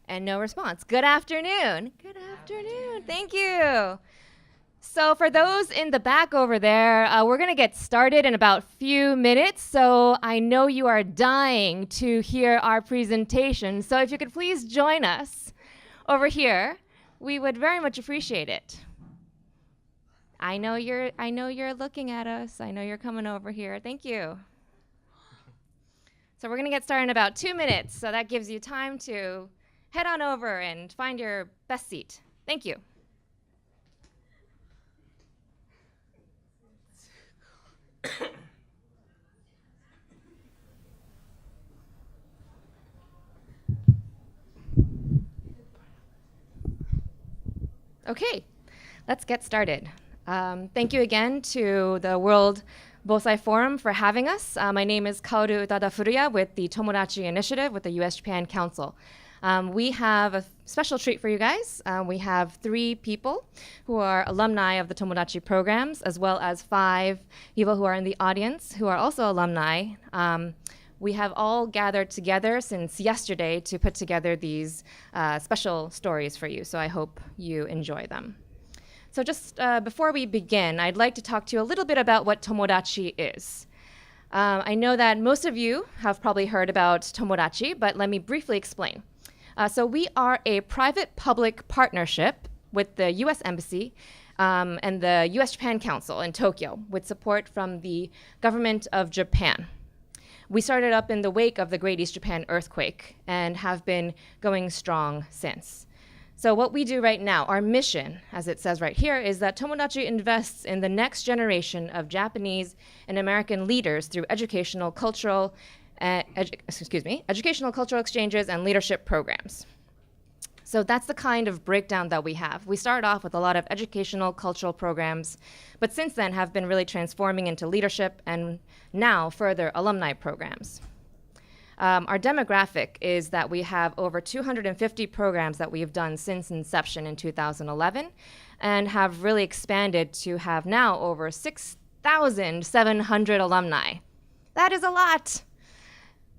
And no response. Good afternoon. Good afternoon. Thank you. So for those in the back over there, we're going to get started in about a few minutes. So I know you are dying to hear our presentation. So if you could please join us over here, we would very much appreciate it. I know you're looking at us. I know you're coming over here. Thank you. So we're going to get started in about 2 minutes. So that gives you time to head on over and find your best seat. Thank you. Okay, let's get started. Thank you again to the World Bosai Forum for having us. My name is Kaoru Utada Furuya with the Tomodachi Initiative with the U.S.-Japan Council. We have a special treat for you guys. We have 3 people who are alumni of the Tomodachi programs, as well as 5 people who are in the audience who are also alumni. We have all gathered together since yesterday to put together these special stories for you, so I hope you enjoy them. So just before we begin, I'd like to talk to you a little bit about what Tomodachi is. I know that most of you have probably heard about Tomodachi, but let me briefly explain. So we are a private-public partnership with the U.S. Embassy and the U.S.-Japan Council in Tokyo with support from the government of Japan. We started up in the wake of the Great East Japan earthquake and have been going strong since. So what we do right now, our mission, as it says right here, is that Tomodachi invests in the next generation of Japanese and American leaders through educational, cultural exchanges and leadership programs. So that's the kind of breakdown that we have. We started off with a lot of educational, cultural programs, but since then have been really transforming into leadership and now further alumni programs. Our demographic is that we have over 250 programs that we've done since inception in 2011 and have really expanded to have now over 6,700 alumni. That is a lot,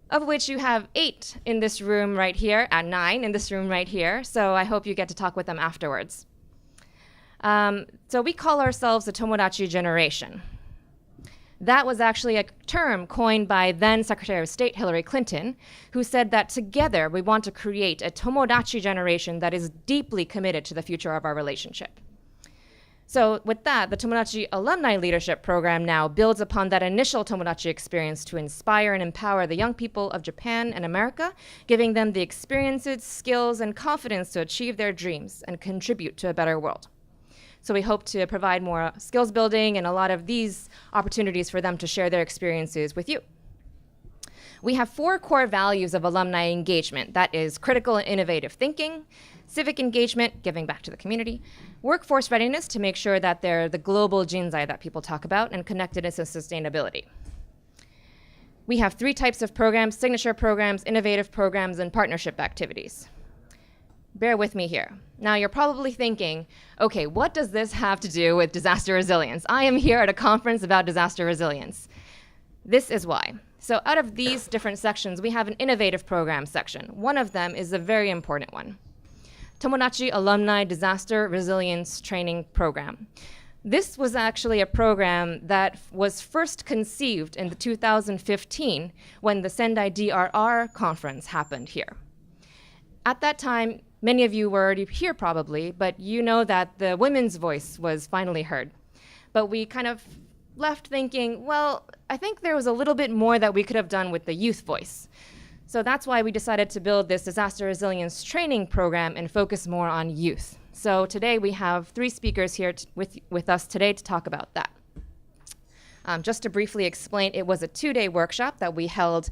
of which you have 8 in this room right here, and 9 in this room right here, so I hope you get to talk with them afterwards. So we call ourselves the Tomodachi generation. That was actually a term coined by then Secretary of State Hillary Clinton, who said that together we want to create a Tomodachi generation that is deeply committed to the future of our relationship. So with that, the Tomodachi Alumni Leadership Program now builds upon that initial Tomodachi experience to inspire and empower the young people of Japan and America, giving them the experiences, skills, and confidence to achieve their dreams and contribute to a better world. So we hope to provide more skills building and a lot of these opportunities for them to share their experiences with you. We have 4 core values of alumni engagement. That is critical and innovative thinking, civic engagement, giving back to the community, workforce readiness to make sure that they're the global jinsai that people talk about, and connectedness and sustainability. We have 3 types of programs: signature programs, innovative programs, and partnership activities. Bear with me here. Now you're probably thinking, okay, what does this have to do with disaster resilience? I am here at a conference about disaster resilience. This is why. So out of these different sections, we have an innovative program section. One of them is a very important one. Tomodachi Alumni Disaster Resilience Training Program. This was actually a program that was first conceived in 2015 when the Sendai DRR conference happened here. At that time, many of you were already here probably, but you know that the women's voice was finally heard. But we kind of left thinking, well, I think there was a little bit more that we could have done with the youth voice. So that's why we decided to build this disaster resilience training program and focus more on youth. So today we have 3 speakers here with us today to talk about that. Just to briefly explain, it was a 2-day workshop that we held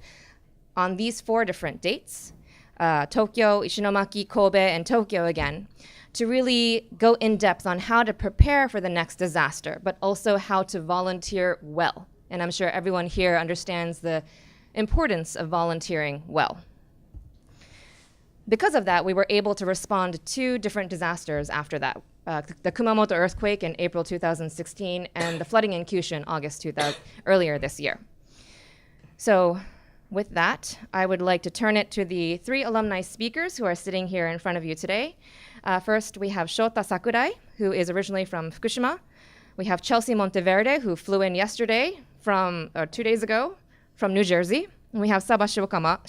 on these 4 different dates, Tokyo, Ishinomaki, Kobe, and Tokyo again, to really go in depth on how to prepare for the next disaster, but also how to volunteer well. And I'm sure everyone here understands the importance of volunteering well. Because of that, we were able to respond to 2 different disasters after that. The Kumamoto earthquake in April 2016 and the flooding in Kyushu in earlier this year. So with that, I would like to turn it to the 3 alumni speakers who are sitting here in front of you today. First, we have Shota Sakurai, who is originally from Fukushima. We have Chelsea Monteverde, who flew in yesterday 2 days ago from New Jersey. And we have Saba Shimokawa,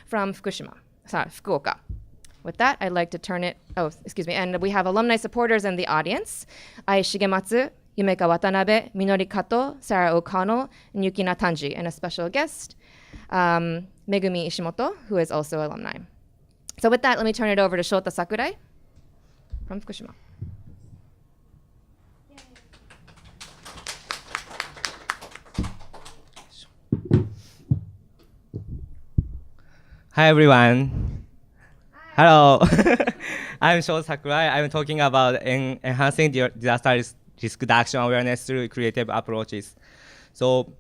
from Fukuoka. With that, I'd like to turn it, and we have alumni supporters in the audience. Ai Shigematsu, Yumeka Watanabe, Minori Kato, Sarah O'Connell, and Yukina Tanji, and a special guest, Megumi Ishimoto, who is also alumni. So with that, let me turn it over to Shota Sakurai from Fukushima. Hi everyone. Hi. Hello. I'm Shota Sakurai. I'm talking about enhancing disaster risk reduction awareness through creative approaches. So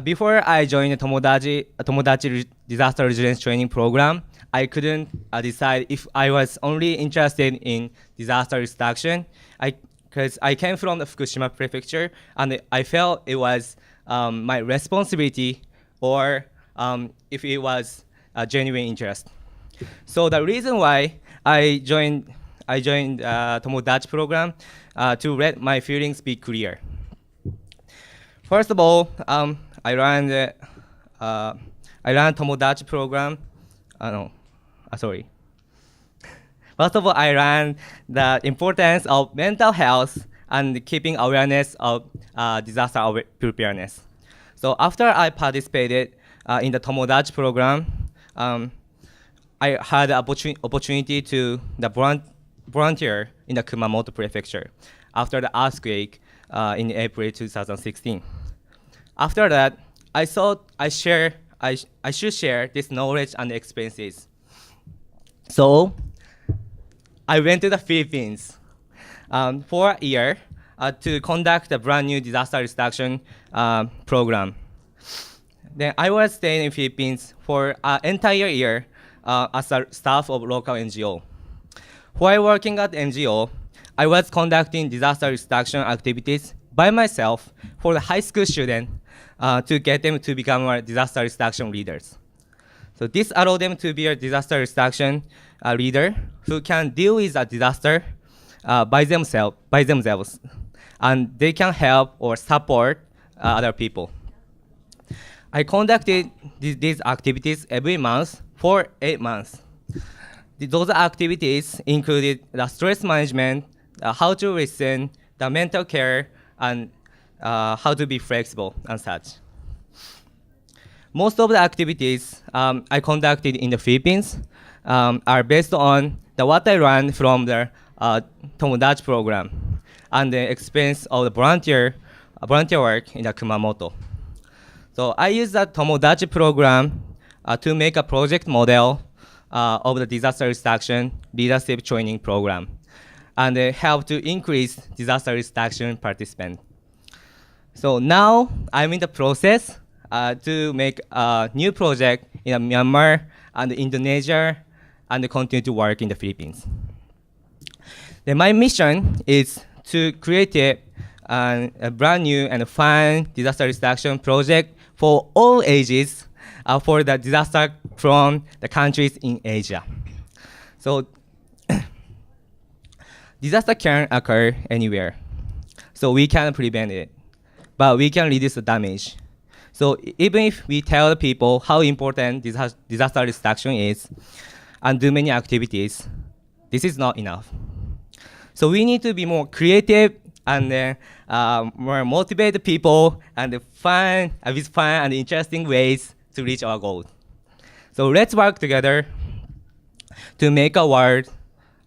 before I joined the Tomodachi Disaster Resilience Training Program, I couldn't decide if I was only interested in disaster risk reduction. Because I came from the Fukushima Prefecture, and I felt it was my responsibility, or if it was a genuine interest. So the reason why I joined Tomodachi program to let my feelings be clear. First of all, I ran Tomodachi program. First of all, I ran the importance of mental health and keeping awareness of disaster preparedness. So after I participated in the Tomodachi program, I had the opportunity to volunteer in the Kumamoto Prefecture after the earthquake in April 2016. After that, I thought I should share this knowledge and experiences. So I went to the Philippines for a year to conduct a brand new disaster reduction program. Then I was staying in Philippines for an entire year as a staff of local NGO. While working at NGO, I was conducting disaster reduction activities by myself for the high school students to get them to become our disaster reduction leaders. So this allowed them to be a disaster reduction leader who can deal with a disaster by themselves, and they can help or support other people. I conducted these activities every month for 8 months. Those activities included the stress management, how to listen, the mental care, and how to be flexible and such. Most of the activities I conducted in the Philippines are based on what I learned from the Tomodachi program and the experience of the volunteer work in the Kumamoto. So I used the Tomodachi program to make a project model of the disaster reduction leadership training program, and help to increase disaster reduction participants. So now I'm in the process to make a new project in Myanmar and Indonesia, and continue to work in the Philippines. Then my mission is to create a brand new and fun disaster reduction project for all ages for the disaster from the countries in Asia. So disaster can occur anywhere, so we can prevent it, but we can reduce the damage. So even if we tell people how important disaster reduction is and do many activities, this is not enough. So we need to be more creative and more motivate people and with fun and interesting ways to reach our goals. So let's work together to make a world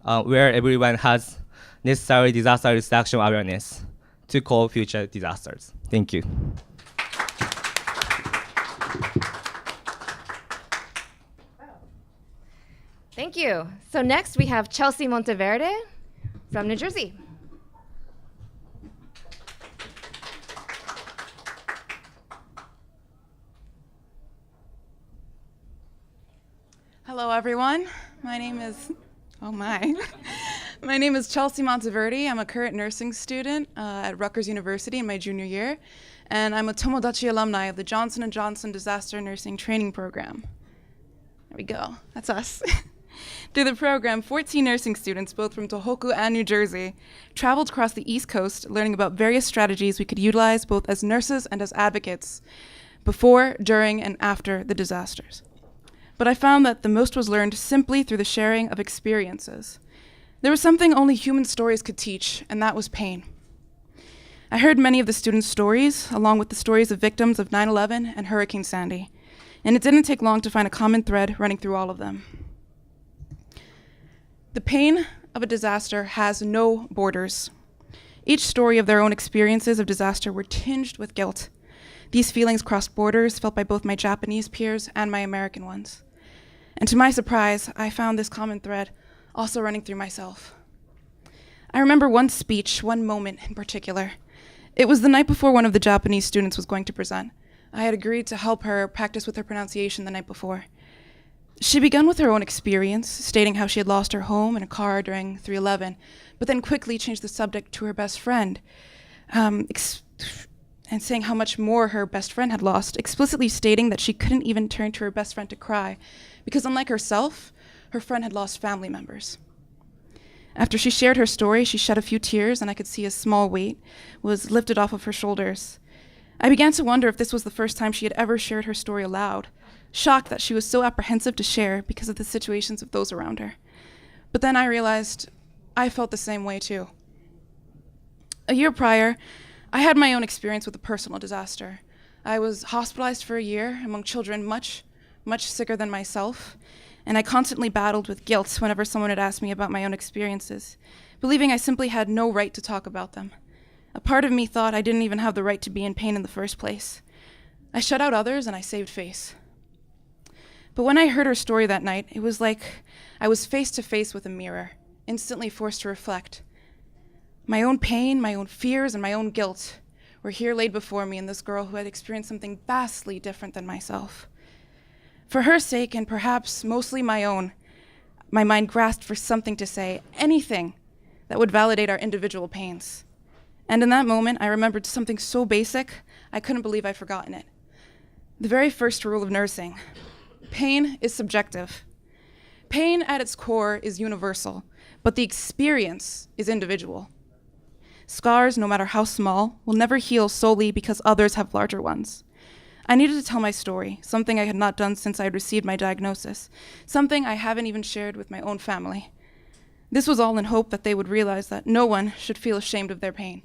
where everyone has necessary disaster reduction awareness to call future disasters. Thank you. Thank you. So next we have Chelsea Monteverde from New Jersey. Hello, everyone. My name is, My name is Chelsea Monteverdi. I'm a current nursing student at Rutgers University in my junior year, and I'm a Tomodachi alumni of the Johnson & Johnson Disaster Nursing Training Program. There we go. That's us. Through the program, 14 nursing students, both from Tohoku and New Jersey, traveled across the East Coast learning about various strategies we could utilize both as nurses and as advocates before, during, and after the disasters. But I found that the most was learned simply through the sharing of experiences. There was something only human stories could teach, and that was pain. I heard many of the students' stories, along with the stories of victims of 9/11 and Hurricane Sandy, and it didn't take long to find a common thread running through all of them. The pain of a disaster has no borders. Each story of their own experiences of disaster were tinged with guilt. These feelings crossed borders, felt by both my Japanese peers and my American ones. And to my surprise, I found this common thread also running through myself. I remember one speech, one moment in particular. It was the night before one of the Japanese students was going to present. I had agreed to help her practice with her pronunciation the night before. She began with her own experience, stating how she had lost her home and a car during 3/11, but then quickly changed the subject to her best friend, and saying how much more her best friend had lost, explicitly stating that she couldn't even turn to her best friend to cry, because unlike herself, her friend had lost family members. After she shared her story, she shed a few tears, and I could see a small weight was lifted off of her shoulders. I began to wonder if this was the first time she had ever shared her story aloud, shocked that she was so apprehensive to share because of the situations of those around her. But then I realized I felt the same way too. A year prior, I had my own experience with a personal disaster. I was hospitalized for a year among children much sicker than myself, and I constantly battled with guilt whenever someone had asked me about my own experiences, believing I simply had no right to talk about them. A part of me thought I didn't even have the right to be in pain in the first place. I shut out others and I saved face. But when I heard her story that night, it was like I was face to face with a mirror, instantly forced to reflect. My own pain, my own fears, and my own guilt were here laid before me in this girl who had experienced something vastly different than myself. For her sake, and perhaps mostly my own, my mind grasped for something to say, anything that would validate our individual pains. And in that moment, I remembered something so basic, I couldn't believe I'd forgotten it. The very first rule of nursing: pain is subjective. Pain at its core is universal, but the experience is individual. Scars, no matter how small, will never heal solely because others have larger ones. I needed to tell my story, something I had not done since I had received my diagnosis, something I haven't even shared with my own family. This was all in hope that they would realize that no one should feel ashamed of their pain.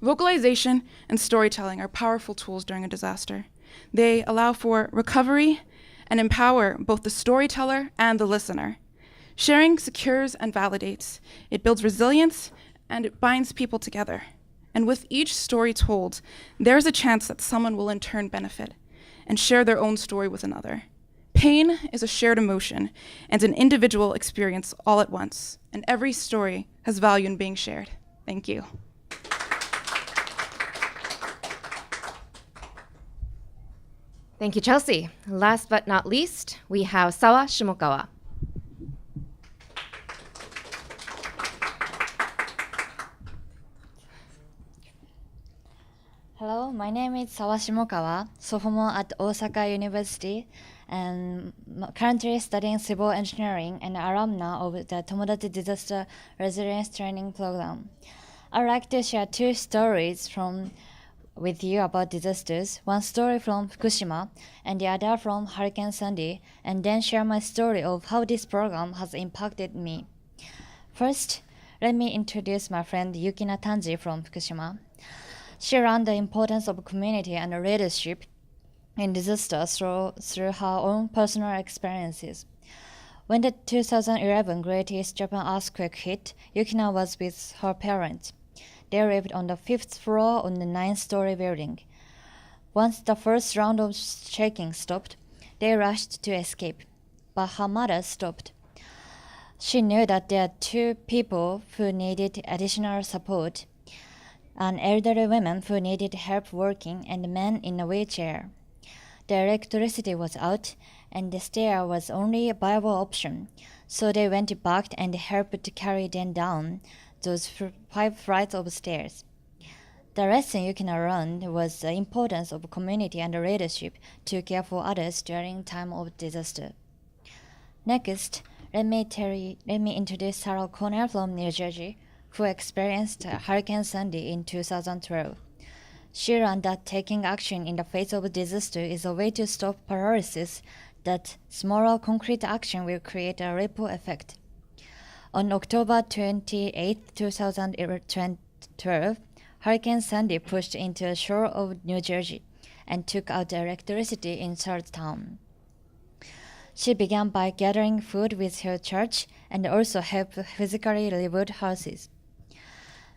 Vocalization and storytelling are powerful tools during a disaster. They allow for recovery and empower both the storyteller and the listener. Sharing secures and validates. It builds resilience and it binds people together. And with each story told, there's a chance that someone will in turn benefit and share their own story with another. Pain is a shared emotion and an individual experience all at once, and every story has value in being shared. Thank you. Thank you, Chelsea. Last but not least, we have Sawa Shimokawa. Hello, my name is Sawa Shimokawa, sophomore at Osaka University, and currently studying civil engineering and alumna of the Tomodachi Disaster Resilience Training Program. I'd like to share two stories with you about disasters, one story from Fukushima and the other from Hurricane Sandy, and then share my story of how this program has impacted me. First, let me introduce my friend Yukina Tanji from Fukushima. She learned the importance of community and leadership in disasters through her own personal experiences. When the 2011 Great East Japan earthquake hit, Yukina was with her parents. They lived on the 5th floor on the 9th-story building. Once the first round of shaking stopped, they rushed to escape, but her mother stopped. She knew that there are two people who needed additional support, an elderly woman who needed help working and a man in a wheelchair. The electricity was out, and the stair was only a viable option, So they went back and helped to carry them down those 5 flights of stairs. The lesson you can learn was the importance of community and leadership to care for others during time of disaster. Next, let me introduce Sarah Connell from New Jersey, who experienced Hurricane Sandy in 2012. She learned that taking action in the face of a disaster is a way to stop paralysis, that smaller concrete action will create a ripple effect. On October 28, 2012, Hurricane Sandy pushed into the shore of New Jersey and took out the electricity in Charlestown. She began by gathering food with her church and also helped physically rebuild houses.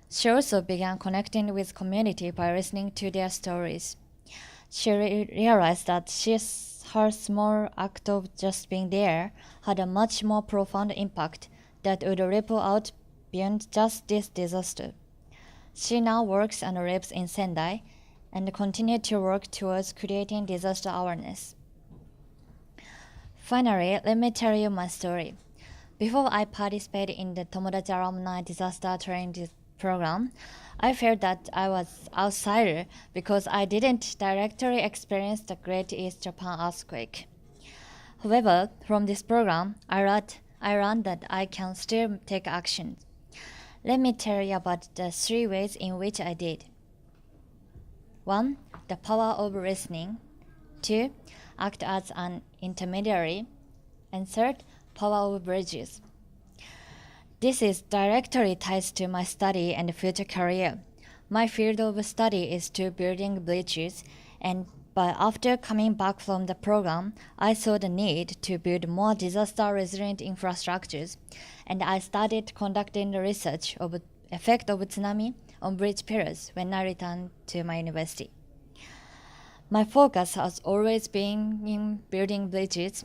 She also began connecting with community by listening to their stories. She realized that her small act of just being there had a much more profound impact that would ripple out beyond just this disaster. She now works and lives in Sendai and continues to work towards creating disaster awareness. Finally, let me tell you my story. Before I participated in the Tomodachi Alumni Disaster Training Program, I felt that I was outsider because I didn't directly experience the Great East Japan earthquake. However, from this program, I learned that I can still take action. Let me tell you about the 3 ways in which I did. 1. The power of listening. 2. Act as an intermediary. And 3. Power of bridges. This is directly tied to my study and future career. My field of study is to building bridges, but after coming back from the program, I saw the need to build more disaster-resilient infrastructures, and I started conducting research of the effect of tsunami on bridge pillars when I returned to my university. My focus has always been in building bridges,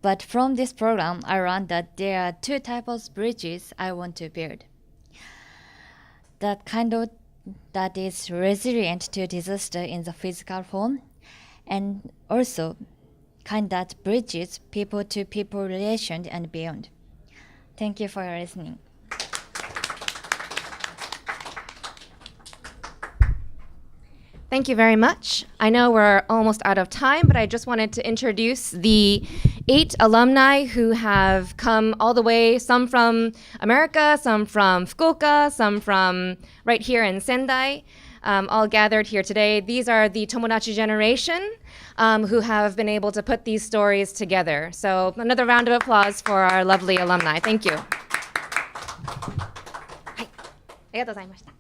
but from this program, I learned that there are 2 types of bridges I want to build. That kind of that is resilient to disaster in the physical form, and also kind that bridges people-to-people relations and beyond. Thank you for your listening. Thank you very much. I know we're almost out of time, but I just wanted to introduce the 8 alumni who have come all the way, some from America, some from Fukuoka, some from right here in Sendai, all gathered here today. These are the Tomodachi generation who have been able to put these stories together. So another round of applause for our lovely alumni. Thank you. はい、ありがとうございました。